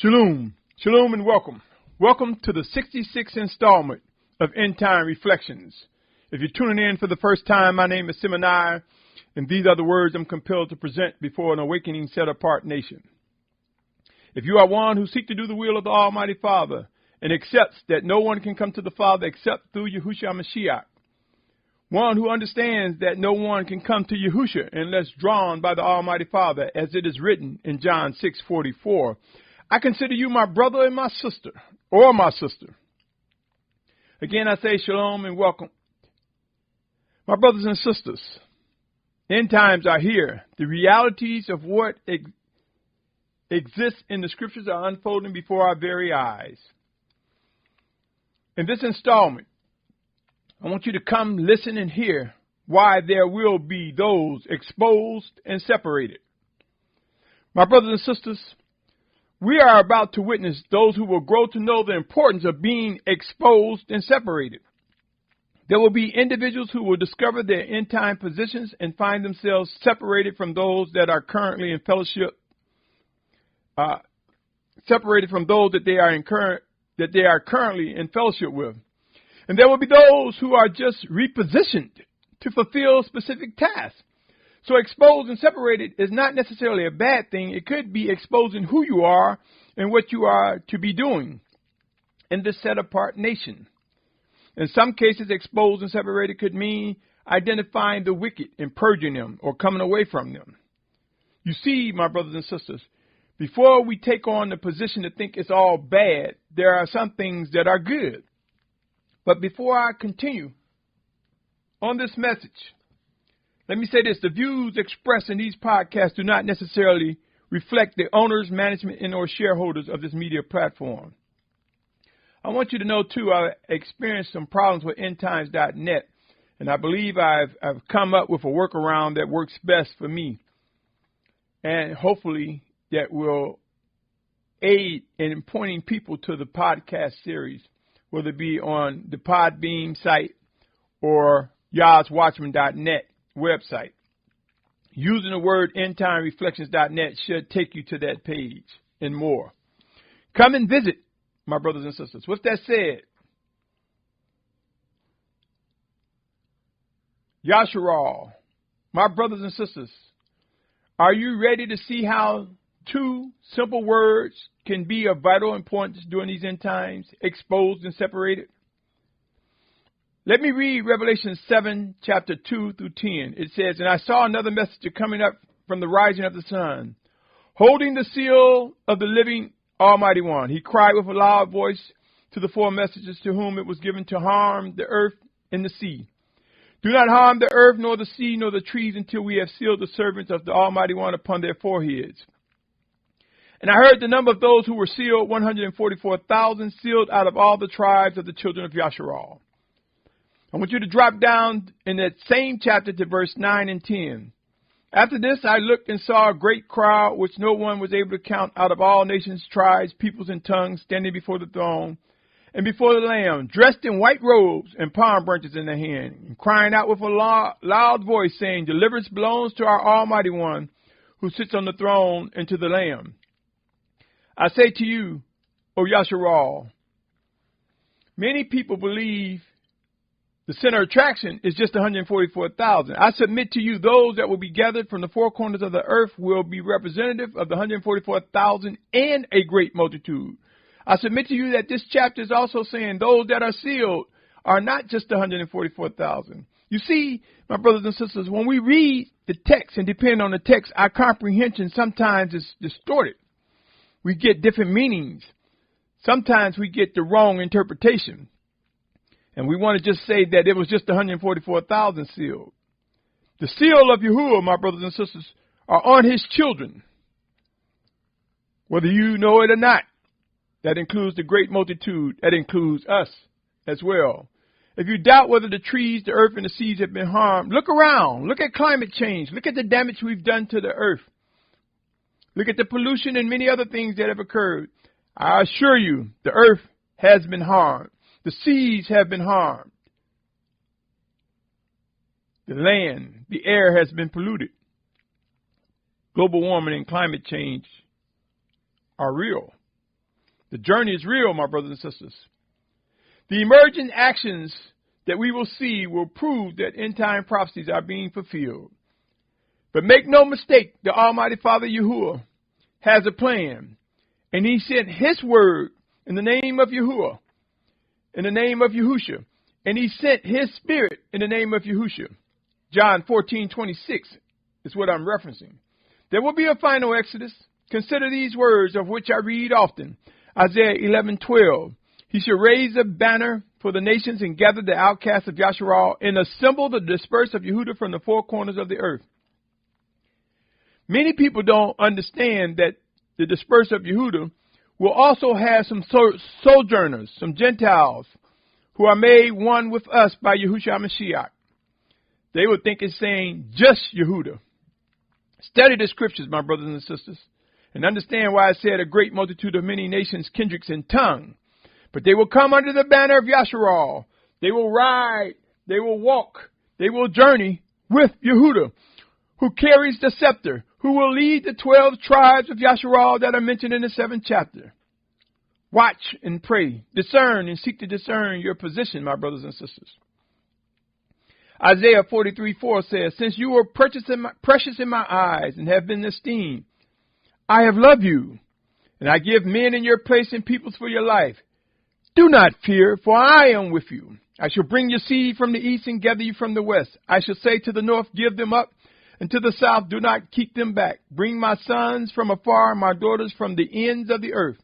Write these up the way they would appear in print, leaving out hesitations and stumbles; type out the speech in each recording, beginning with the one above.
Shalom, shalom and welcome. Welcome to the 66th installment of Endtime Reflections. If you're tuning in for the first time, my name is Symmanayah, and these are the words I'm compelled to present before an awakening set-apart nation. If you are one who seeks to do the will of the Almighty Father and accepts that no one can come to the Father except through Yahusha Mashyach, one who understands that no one can come to Yahusha unless drawn by the Almighty Father, as it is written in John 6:44, I consider you my brother and my sister, or my sister. Again, I say shalom and welcome. My brothers and sisters, end times are here. The realities of what exists in the scriptures are unfolding before our very eyes. In this installment, I want you to come listen and hear why there will be those exposed and separated. My brothers and sisters, we are about to witness those who will grow to know the importance of being exposed and separated. There will be individuals who will discover their end-time positions and find themselves separated from those that are currently in fellowship, separated from those that they are currently in fellowship with. And there will be those who are just repositioned to fulfill specific tasks. So exposed and separated is not necessarily a bad thing. It could be exposing who you are and what you are to be doing in this set-apart nation. In some cases, exposed and separated could mean identifying the wicked and purging them or coming away from them. You see, my brothers and sisters, before we take on the position to think it's all bad, there are some things that are good. But before I continue on this message, let me say this. The views expressed in these podcasts do not necessarily reflect the owners, management, and or shareholders of this media platform. I want you to know, too, I experienced some problems with endtimes.net, and I believe I've come up with a workaround that works best for me, and hopefully that will aid in pointing people to the podcast series, whether it be on the Podbeam site or Watchman.net website. Using the word endtimereflections.net should take you to that page and more. Come and visit, my brothers and sisters. With that said, Yashar'al, my brothers and sisters, are you ready to see how two simple words can be of vital importance during these end times, exposed and separated? Let me read Revelation 7, chapter 2 through 10. It says, And I saw another messenger coming up from the rising of the sun, holding the seal of the living Almighty One. He cried with a loud voice to the four messengers to whom it was given to harm the earth and the sea. Do not harm the earth, nor the sea, nor the trees, until we have sealed the servants of the Almighty One upon their foreheads. And I heard the number of those who were sealed, 144,000, sealed out of all the tribes of the children of Yashar'al. I want you to drop down in that same chapter to verse 9 and 10. After this, I looked and saw a great crowd, which no one was able to count, out of all nations, tribes, peoples, and tongues, standing before the throne and before the Lamb, dressed in white robes and palm branches in their hand, and crying out with a loud voice, saying, Deliverance belongs to our Almighty One, who sits on the throne, and to the Lamb. I say to you, O Yashar'al, many people believe the center of attraction is just 144,000. I submit to you, those that will be gathered from the four corners of the earth will be representative of the 144,000 and a great multitude. I submit to you that this chapter is also saying those that are sealed are not just 144,000. You see, my brothers and sisters, when we read the text and depend on the text, our comprehension sometimes is distorted. We get different meanings. Sometimes we get the wrong interpretation. And we want to just say that it was just 144,000 sealed. The seal of Yahuah, my brothers and sisters, are on his children, whether you know it or not. That includes the great multitude. That includes us as well. If you doubt whether the trees, the earth, and the seas have been harmed, look around. Look at climate change. Look at the damage we've done to the earth. Look at the pollution and many other things that have occurred. I assure you, the earth has been harmed. The seas have been harmed. The land, the air has been polluted. Global warming and climate change are real. The journey is real, my brothers and sisters. The emergent actions that we will see will prove that end-time prophecies are being fulfilled. But make no mistake, the Almighty Father Yahuah has a plan, and he sent his word in the name of Yahuah, in the name of Yahusha, and he sent his spirit in the name of Yahusha. John 14:26 is what I'm referencing. There will be a final exodus. Consider these words of which I read often. Isaiah 11:12. He shall raise a banner for the nations and gather the outcasts of Yashar'al and assemble the dispersed of Yehudah from the four corners of the earth. Many people don't understand that the dispersed of Yehudah will also have some sojourners, some Gentiles, who are made one with us by Yahusha Mashyach. They would think it's saying just Yehudah. Study the scriptures, my brothers and sisters, and understand why I said a great multitude of many nations, kindreds, and tongue. But they will come under the banner of Yashar'al. They will ride, they will walk, they will journey with Yehudah, who carries the scepter, who will lead the 12 tribes of Yashar'al that are mentioned in the 7th chapter. Watch and pray, discern and seek to discern your position, my brothers and sisters. Isaiah 43:4 says, since you were precious in my eyes and have been esteemed, I have loved you, and I give men in your place and peoples for your life. Do not fear, for I am with you. I shall bring your seed from the east and gather you from the west. I shall say to the north, give them up, and to the south, do not keep them back. Bring my sons from afar, my daughters from the ends of the earth.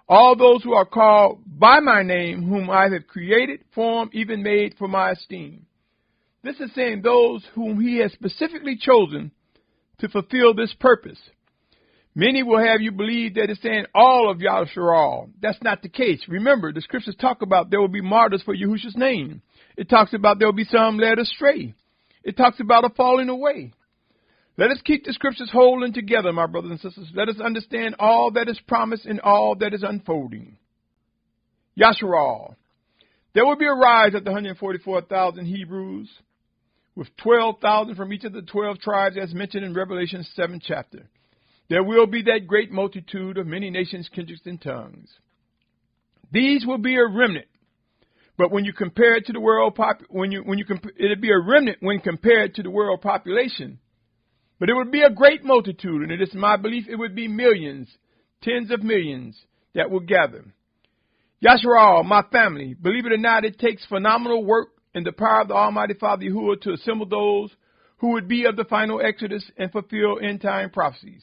All those who are called by my name, whom I have created, formed, even made for my esteem. This is saying those whom he has specifically chosen to fulfill this purpose. Many will have you believe that it's saying all of Yashar'al. That's not the case. Remember, the scriptures talk about there will be martyrs for Yahusha's name. It talks about there will be some led astray. It talks about a falling away. Let us keep the scriptures whole and together, my brothers and sisters. Let us understand all that is promised and all that is unfolding. Yashar'al. There will be a rise of the 144,000 Hebrews, with 12,000 from each of the 12 tribes as mentioned in Revelation 7th chapter. There will be that great multitude of many nations, kindreds, and tongues. These will be a remnant. But when you compare it to the world, it'll be a remnant when compared to the world population. But it would be a great multitude, and it is my belief it would be millions, tens of millions that will gather. Yashar'al, my family, believe it or not, it takes phenomenal work and the power of the Almighty Father Yahuah to assemble those who would be of the final exodus and fulfill end-time prophecies.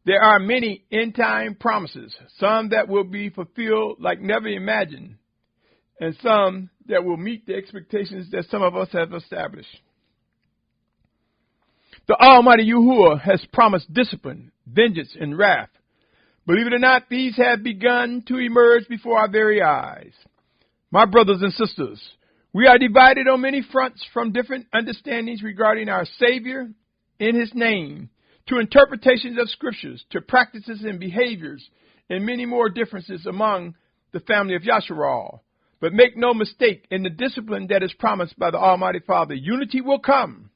There are many end-time promises, some that will be fulfilled like never imagined, and some that will meet the expectations that some of us have established. The Almighty Yahuah has promised discipline, vengeance, and wrath. Believe it or not, these have begun to emerge before our very eyes. My brothers and sisters, we are divided on many fronts from different understandings regarding our Savior in His name, to interpretations of scriptures, to practices and behaviors, and many more differences among the family of Yashar'al. But make no mistake, in the discipline that is promised by the Almighty Father, unity will come.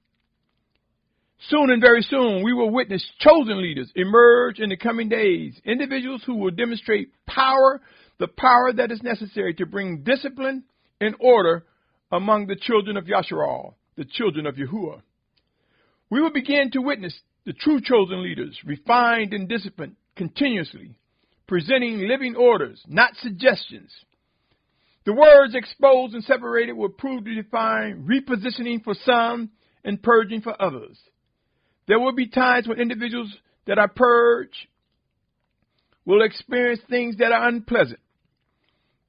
Soon and very soon, we will witness chosen leaders emerge in the coming days, individuals who will demonstrate power, the power that is necessary to bring discipline and order among the children of Yashar'al, the children of Yahuah. We will begin to witness the true chosen leaders, refined and disciplined continuously, presenting living orders, not suggestions. The words exposed and separated will prove to define repositioning for some and purging for others. There will be times when individuals that are purged will experience things that are unpleasant.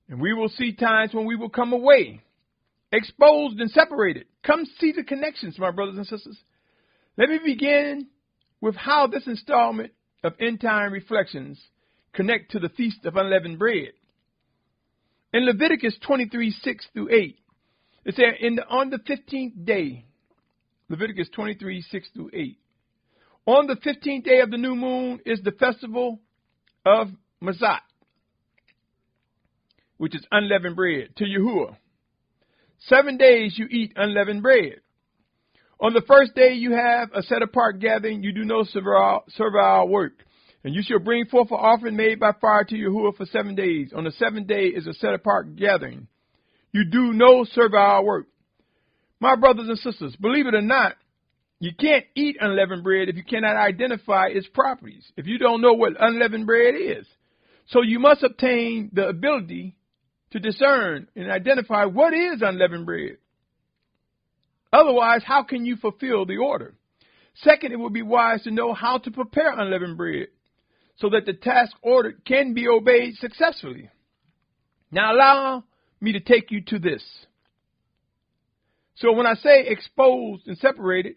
And we will see times when we will come away, exposed and separated. Come see the connections, my brothers and sisters. Let me begin with how this installment of Endtime Reflections connect to the Feast of Unleavened Bread. In Leviticus 23:6-8, it says, on the 15th day, Leviticus 23:6-8, on the 15th day of the new moon is the festival of Mashyach, which is unleavened bread, to Yahuah. 7 days you eat unleavened bread. On the first day you have a set-apart gathering. You do no servile work. And you shall bring forth an offering made by fire to Yahuah for 7 days. On the 7th day is a set-apart gathering. You do no servile work. My brothers and sisters, believe it or not, you can't eat unleavened bread if you cannot identify its properties, if you don't know what unleavened bread is. So you must obtain the ability to discern and identify what is unleavened bread. Otherwise, how can you fulfill the order? Second, it would be wise to know how to prepare unleavened bread so that the task ordered can be obeyed successfully. Now allow me to take you to this. So when I say exposed and separated,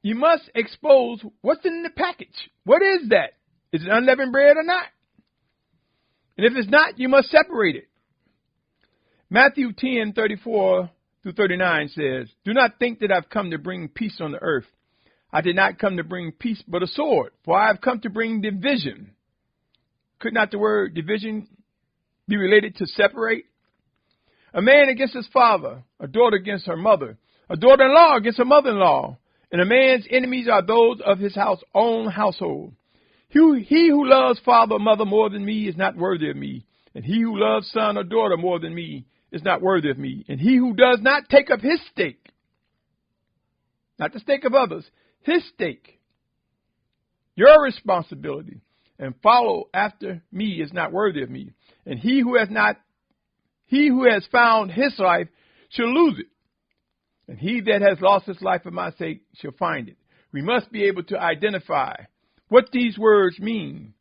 you must expose what's in the package. What is that? Is it unleavened bread or not? And if it's not, you must separate it. Matthew 10:34 through 39 says, do not think that I've come to bring peace on the earth. I did not come to bring peace, but a sword. For I have come to bring division. Could not the word division be related to separate? A man against his father, a daughter against her mother, a daughter-in-law against her mother-in-law. And a man's enemies are those of his own household. He who loves father or mother more than me is not worthy of me. And he who loves son or daughter more than me is not worthy of me. And he who does not take up his stake, not the stake of others, his stake, your responsibility, and follow after me is not worthy of me. And he who has found his life shall lose it. And he that has lost his life for my sake shall find it. We must be able to identify what these words mean.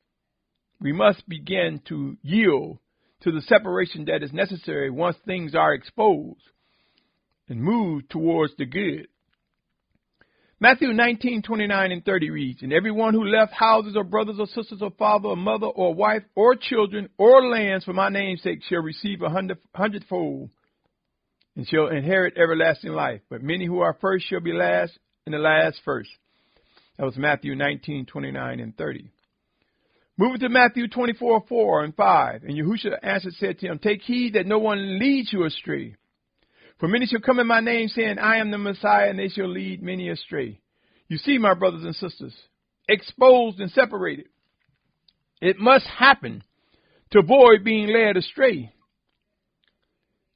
We must begin to yield to the separation that is necessary once things are exposed and move towards the good. Matthew 19:29 and 30 reads, and everyone who left houses or brothers or sisters or father or mother or wife or children or lands for my name's sake shall receive 100-fold and shall inherit everlasting life. But many who are first shall be last, and the last first. That was Matthew 19:29 and 30. Moving to Matthew 24:4 and 5. And Yahusha answered, said to him, take heed that no one leads you astray. For many shall come in my name, saying, I am the Messiah, and they shall lead many astray. You see, my brothers and sisters, exposed and separated. It must happen to avoid being led astray.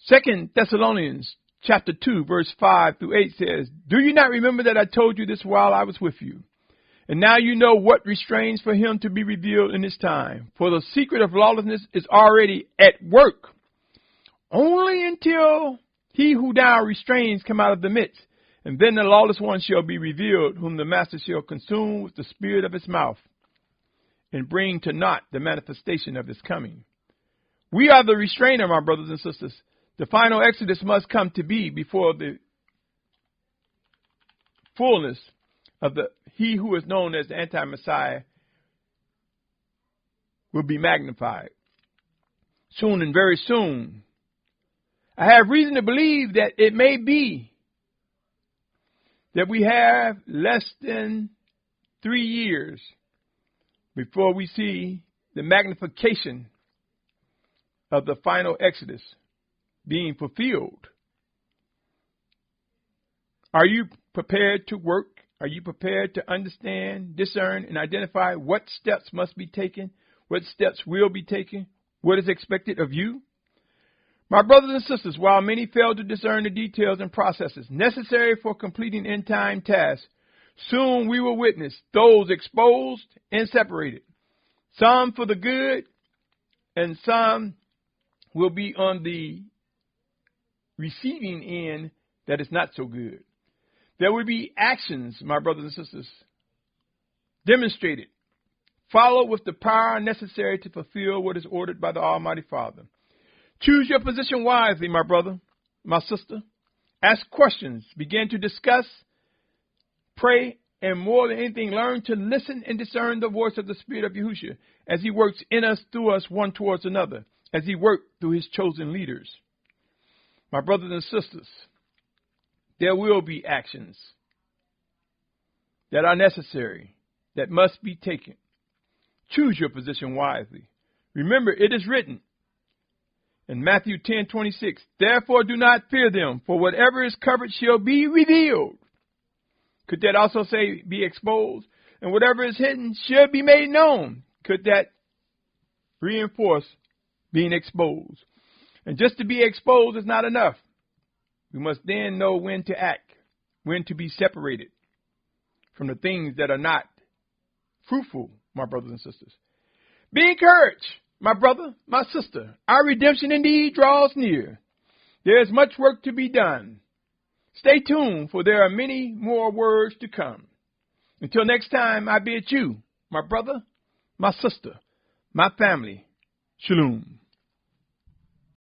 2 Thessalonians chapter 2, verse 5 through 8 says, do you not remember that I told you this while I was with you? And now you know what restrains for him to be revealed in this time. For the secret of lawlessness is already at work. Only until he who now restrains come out of the midst. And then the lawless one shall be revealed, whom the master shall consume with the spirit of his mouth, and bring to naught the manifestation of his coming. We are the restrainer, my brothers and sisters. The final exodus must come to be before the fullness of he who is known as the anti-Messiah will be magnified. Soon and very soon. I have reason to believe that it may be that we have less than 3 years before we see the magnification of the final exodus being fulfilled. Are you prepared to work? Are you prepared to understand, discern, and identify what steps must be taken, what steps will be taken, what is expected of you? My brothers and sisters, while many fail to discern the details and processes necessary for completing end-time tasks, soon we will witness those exposed and separated, some for the good, and some will be on the receiving end that is not so good. There will be actions, my brothers and sisters, demonstrated, followed with the power necessary to fulfill what is ordered by the Almighty Father. Choose your position wisely, my brother, my sister. Ask questions, begin to discuss, pray, and more than anything, learn to listen and discern the voice of the Spirit of Yahusha as he works in us, through us, one towards another, as he worked through his chosen leaders. My brothers and sisters, there will be actions that are necessary, that must be taken. Choose your position wisely. Remember, it is written in Matthew 10:26, therefore do not fear them, for whatever is covered shall be revealed. Could that also say be exposed? and whatever is hidden should be made known. Could that reinforce being exposed? And just to be exposed is not enough. We must then know when to act, when to be separated from the things that are not fruitful, my brothers and sisters. Be encouraged, my brother, my sister. Our redemption indeed draws near. There is much work to be done. Stay tuned, for there are many more words to come. Until next time, I bid you, my brother, my sister, my family, Shalum.